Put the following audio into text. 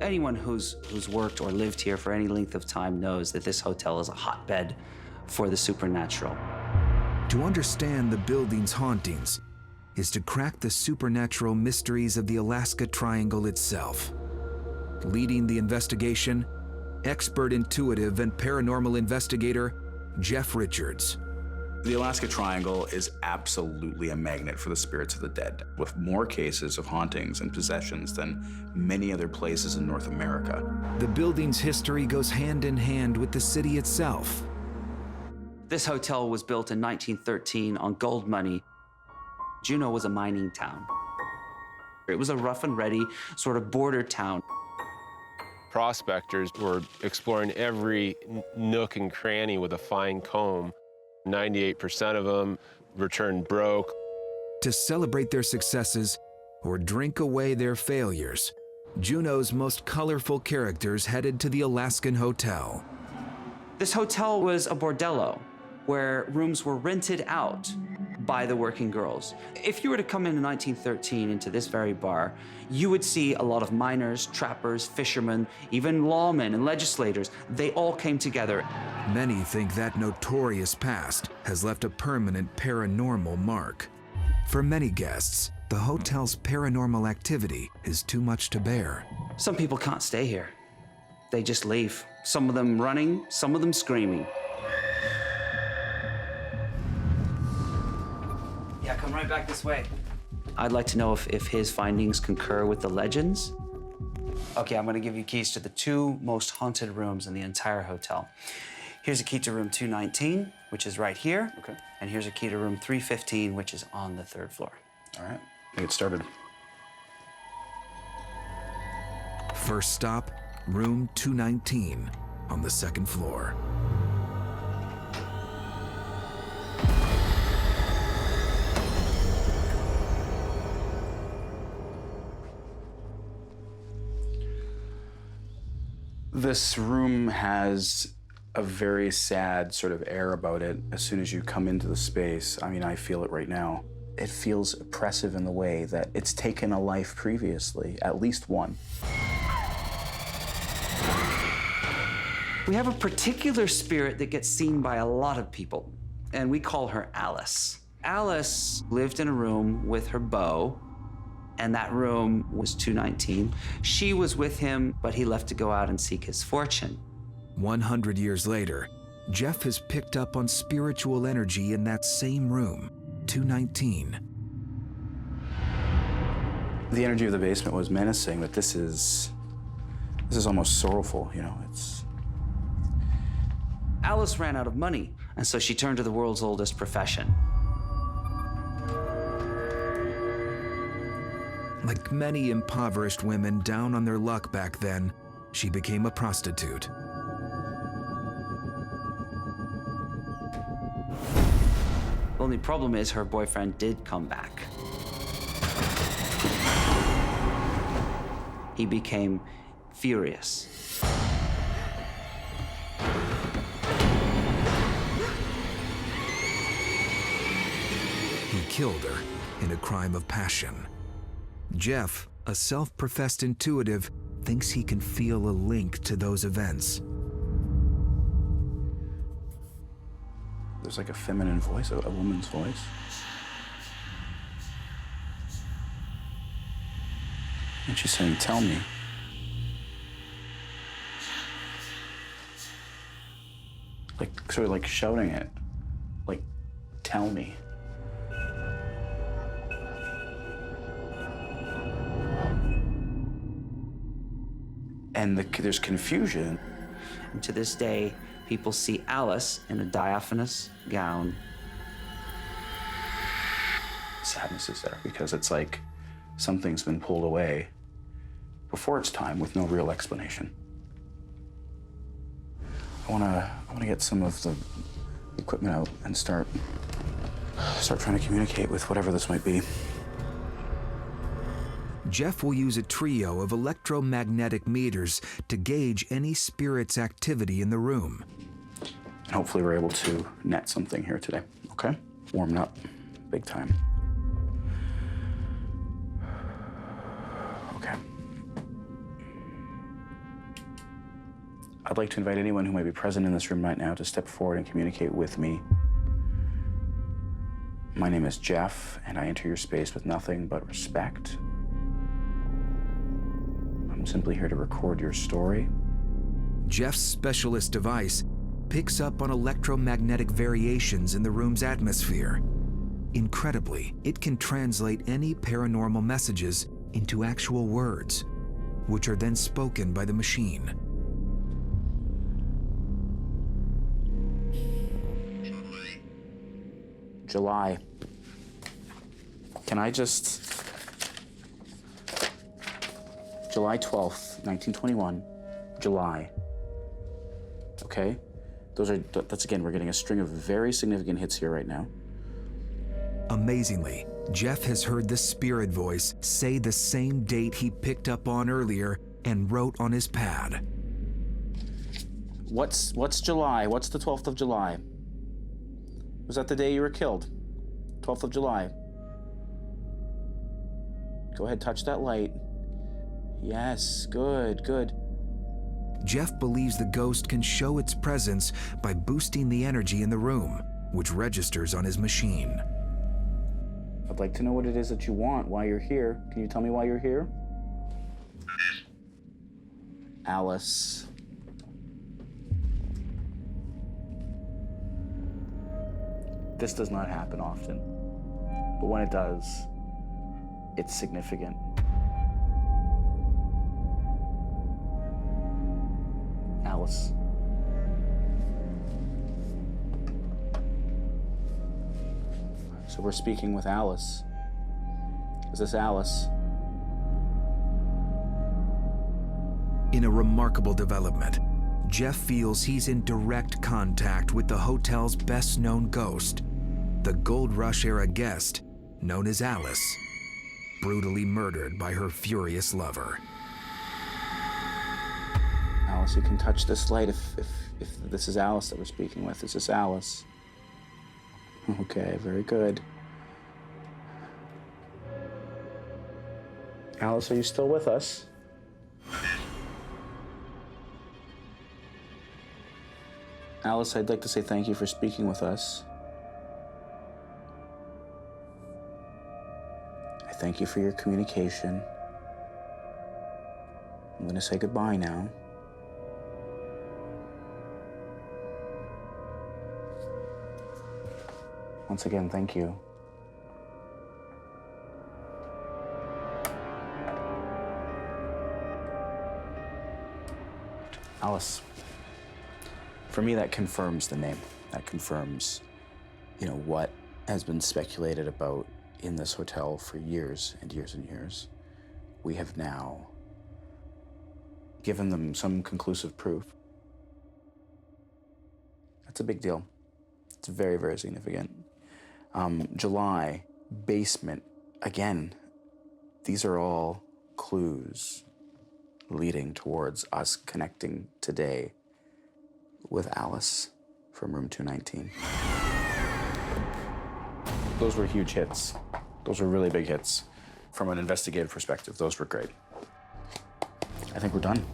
Anyone who's worked or lived here for any length of time knows that this hotel is a hotbed for the supernatural. To understand the building's hauntings is to crack the supernatural mysteries of the Alaska Triangle itself. Leading the investigation, expert intuitive and paranormal investigator, Jeff Richards. The Alaska Triangle is absolutely a magnet for the spirits of the dead, with more cases of hauntings and possessions than many other places in North America. The building's history goes hand in hand with the city itself. This hotel was built in 1913 on gold money. Juneau was a mining town. It was a rough and ready sort of border town. Prospectors were exploring every nook and cranny with a fine comb. 98% of them returned broke. To celebrate their successes or drink away their failures, Juneau's most colorful characters headed to the Alaskan Hotel. This hotel was a bordello where rooms were rented out by the working girls. If you were to come in 1913 into this very bar, you would see a lot of miners, trappers, fishermen, even lawmen and legislators. They all came together. Many think that notorious past has left a permanent paranormal mark. For many guests, the hotel's paranormal activity is too much to bear. Some people can't stay here. They just leave. Some of them running, some of them screaming. Yeah, come right back this way. I'd like to know if his findings concur with the legends. Okay, I'm gonna give you keys to the 2 most haunted rooms in the entire hotel. Here's a key to room 219, which is right here. Okay. And here's a key to room 315, which is on the 3rd floor. All right, let's get started. First stop, room 219 on the 2nd floor. This room has a very sad sort of air about it as soon as you come into the space. I mean, I feel it right now. It feels oppressive in the way that it's taken a life previously, at least one. We have a particular spirit that gets seen by a lot of people, and we call her Alice. Alice lived in a room with her beau, and that room was 219. She was with him, but he left to go out and seek his fortune. 100 years later, Jeff has picked up on spiritual energy in that same room, 219. The energy of the basement was menacing, but this is almost sorrowful, you know, it's... Alice ran out of money, and so she turned to the world's oldest profession. Like many impoverished women down on their luck back then, she became a prostitute. The only problem is her boyfriend did come back. He became furious. He killed her in a crime of passion. Jeff, a self-professed intuitive, thinks he can feel a link to those events. There's like a feminine voice, a woman's voice. And she's saying, tell me. Like, sort of like shouting it. Like, tell me. And there's confusion. And to this day, people see Alice in a diaphanous gown. Sadness is there because it's like something's been pulled away before its time with no real explanation. I wanna get some of the equipment out and start trying to communicate with whatever this might be. Jeff will use a trio of electromagnetic meters to gauge any spirit's activity in the room. And hopefully we're able to net something here today, okay? Warming up, big time. Okay. I'd like to invite anyone who might be present in this room right now to step forward and communicate with me. My name is Jeff, and I enter your space with nothing but respect. I'm simply here to record your story. Jeff's specialist device picks up on electromagnetic variations in the room's atmosphere. Incredibly, it can translate any paranormal messages into actual words, which are then spoken by the machine. July. Can I just... July 12th, 1921, July. Okay? That's again, we're getting a string of very significant hits here right now. Amazingly, Jeff has heard the spirit voice say the same date he picked up on earlier and wrote on his pad. What's July? What's the 12th of July? Was that the day you were killed? 12th of July. Go ahead, touch that light. Yes, good, good. Jeff believes the ghost can show its presence by boosting the energy in the room, which registers on his machine. I'd like to know what it is that you want, why you're here. Can you tell me why you're here? Alice. This does not happen often, but when it does, it's significant. Alice. So we're speaking with Alice. Is this Alice? In a remarkable development, Jeff feels he's in direct contact with the hotel's best-known ghost, the Gold Rush-era guest known as Alice, brutally murdered by her furious lover. Alice, you can touch this light if this is Alice that we're speaking with. Is this Alice? Okay, very good. Alice, are you still with us? Alice, I'd like to say thank you for speaking with us. I thank you for your communication. I'm going to say goodbye now. Once again, thank you. Alice, for me, that confirms the name. That confirms, what has been speculated about in this hotel for years and years and years. We have now given them some conclusive proof. That's a big deal. It's very, very significant. July, basement, again, these are all clues leading towards us connecting today with Alice from room 219. Those were huge hits. Those were really big hits. From an investigative perspective, those were great. I think we're done.